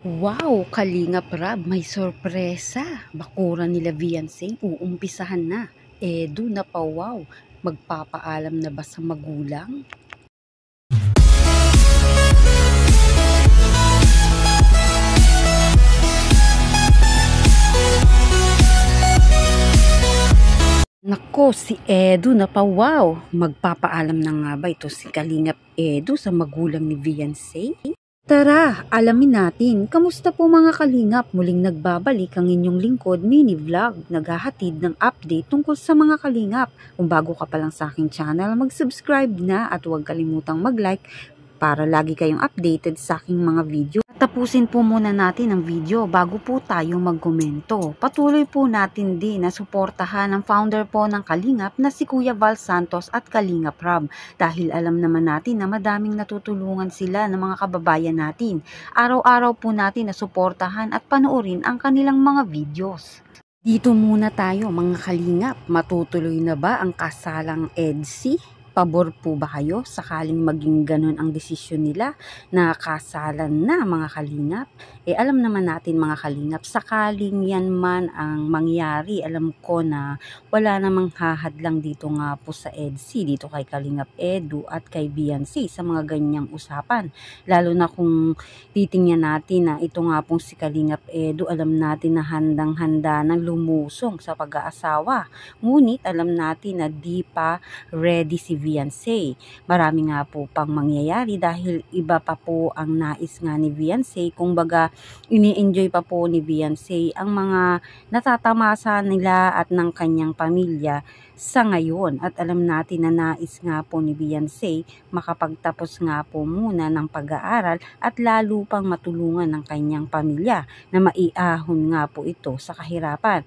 Wow, Kalingap Rab, may sorpresa. Bakuran nila Viancy, uumpisahan na. Edu na pa wow, magpapaalam na ba sa magulang? Nako, si Edu na pa wow, magpapaalam na nga ba ito si Kalingap Edu sa magulang ni Viancy? Tara, alamin natin. Kamusta po mga kalingap? Muling nagbabalik ang inyong lingkod mini vlog. Naghahatid ng update tungkol sa mga kalingap. Kung bago ka pa lang sa aking channel, mag-subscribe na at huwag kalimutang mag-like para lagi kayong updated sa aking mga video. Tapusin po muna natin ang video bago po tayo magkomento. Patuloy po natin din na suportahan ang founder po ng Kalingap na si Kuya Val Santos at Kalingap Rab. Dahil alam naman natin na madaming natutulungan sila ng mga kababayan natin. Araw-araw po natin na suportahan at panoorin ang kanilang mga videos. Dito muna tayo mga Kalingap. Matutuloy na ba ang kasalang EDSI? Pabor po ba kayo sakaling maging ganun ang desisyon nila na kasalan na mga kalingap? Alam naman natin mga kalingap, sakaling yan man ang mangyari, alam ko na wala namang hahadlang dito nga po sa EDSI, dito kay Kalingap Edu at kay Viancy sa mga ganyang usapan. Lalo na kung titingnan natin na ito nga pong si Kalingap Edu, alam natin na handang-handa ng lumusong sa pag-aasawa. Ngunit alam natin na di pa ready si Viancy. Marami nga po pang mangyayari dahil iba pa po ang nais nga ni Viancy. Kung baga, ini-enjoy pa po ni Viancy ang mga natatamasa nila at ng kanyang pamilya sa ngayon. At alam natin na nais nga po ni Viancy makapagtapos nga po muna ng pag-aaral at lalo pang matulungan ng kanyang pamilya na maiahon nga po ito sa kahirapan.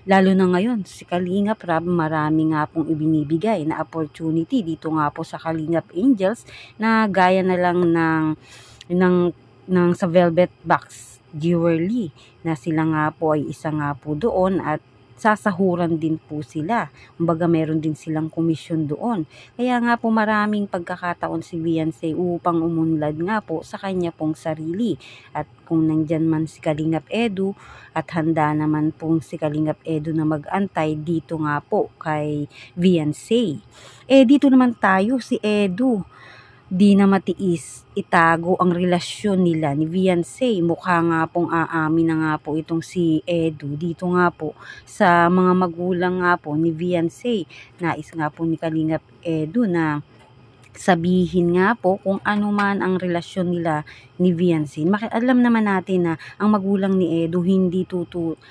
Lalo na ngayon, si Kalingap Rab, marami nga pong ibinibigay na opportunity dito nga po sa Kalingap Angels na gaya na lang ng sa Velvet Box Jewelry na sila nga po ay isa nga po doon at sasahuran din po sila. Kumbaga meron din silang komisyon doon. Kaya nga po maraming pagkakataon si Viancy upang umunlad nga po sa kanya pong sarili. At kung nandyan man si Kalingap Edu at handa naman pong si Kalingap Edu na mag-antay dito nga po kay Viancy. Dito naman tayo si Edu. Di na matiis itago ang relasyon nila ni Viancy. Mukha nga pong aamin na nga po itong si Edu dito nga po sa mga magulang nga po ni Viancy. Nais nga po ni Kalingap Edu na sabihin nga po kung ano man ang relasyon nila ni Viancy. Alam naman natin na ang magulang ni Edu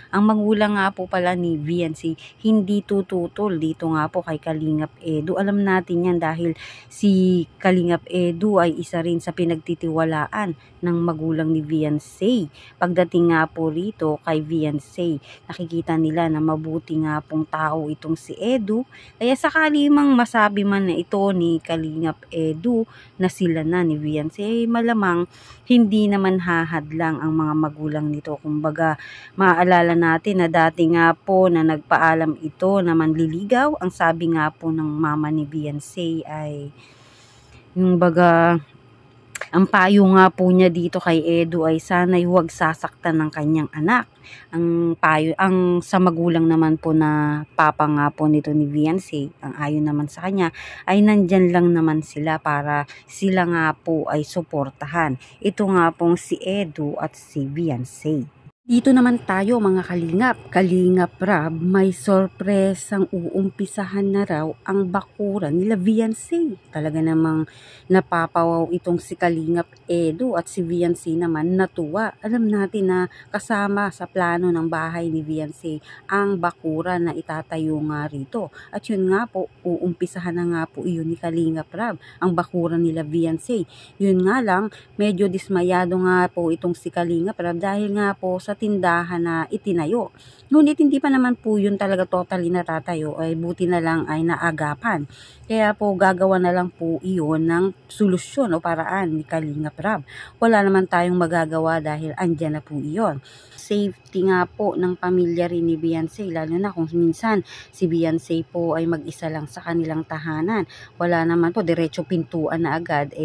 ang magulang nga po pala ni Viancy hindi tututol dito nga po kay Kalingap Edu. Alam natin yan dahil si Kalingap Edu ay isa rin sa pinagtitiwalaan ng magulang ni Viancy. Pagdating nga po rito kay Viancy, nakikita nila na mabuti nga pong tao itong si Edu. Kaya sakali mang masabi man na ito ni Kalingap Edu na sila na ni Viancy, malamang hindi naman hahadlang ang mga magulang nito. Kumbaga, maaalala natin na dati nga po na nagpaalam ito na manliligaw. Ang sabi nga po ng mama ni Viancy ay yung baga, ang payo nga po niya dito kay Edu ay sana'y huwag sasaktan ng kanyang anak. Ang payo, sa magulang naman po na papa nga po nito ni Viancy, ang ayon naman sa kanya ay nandyan lang naman sila para sila nga po ay suportahan. Ito nga pong si Edu at si Viancy. Dito naman tayo mga kalingap. Kalingap Rab, may sorpresang uumpisahan na raw ang bakuran nila Viancy. Talaga namang napapawaw itong si Kalingap Edu at si Viancy naman natuwa. Alam natin na kasama sa plano ng bahay ni Viancy ang bakuran na itatayo nga rito. At yun nga po, uumpisahan na nga po iyon ni Kalingap Rab, ang bakuran nila Viancy. Yun nga lang, medyo dismayado nga po itong si Kalingap Rab dahil nga po sa tindahan na itinayo. Ngunit hindi pa naman po yun talaga totally natatayo, ay buti na lang ay naagapan. Kaya po gagawa na lang po iyon ng solusyon o paraan ni Kalingap Rab. Wala naman tayong magagawa dahil andyan na po iyon. Safety nga po ng pamilya rin ni Viancy, lalo na kung minsan si Viancy po ay mag-isa lang sa kanilang tahanan. Wala naman po, diretso pintuan na agad,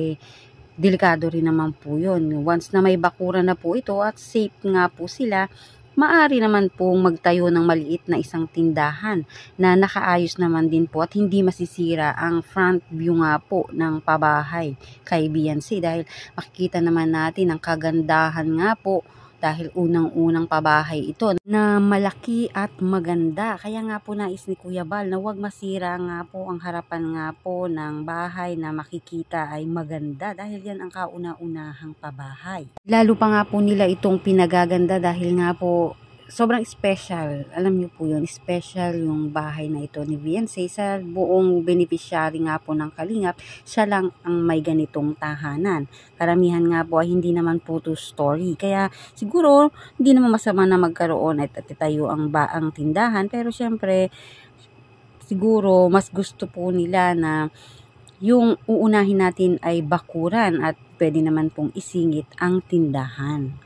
delikado rin naman po yun. Once na may bakuran na po ito at safe nga po sila, maaari naman pong magtayo ng maliit na isang tindahan na nakaayos naman din po at hindi masisira ang front view nga po ng pabahay kay Beyonce, dahil makikita naman natin ang kagandahan nga po dahil unang-unang pabahay ito na malaki at maganda. Kaya nga po nais ni Kuya Bal na huwag masira nga po ang harapan nga po ng bahay na makikita ay maganda dahil yan ang kauna-unahang pabahay. Lalo pa nga po nila itong pinagaganda dahil nga po sobrang special. Alam niyo po yun, special yung bahay na ito ni Beyonce. Sa buong beneficiary nga po ng Kalingap, siya lang ang may ganitong tahanan. Karamihan nga po ay hindi naman po to story. Kaya siguro hindi naman masama na magkaroon at itayo ang tindahan. Pero syempre, siguro mas gusto po nila na yung uunahin natin ay bakuran at pwede naman pong isingit ang tindahan.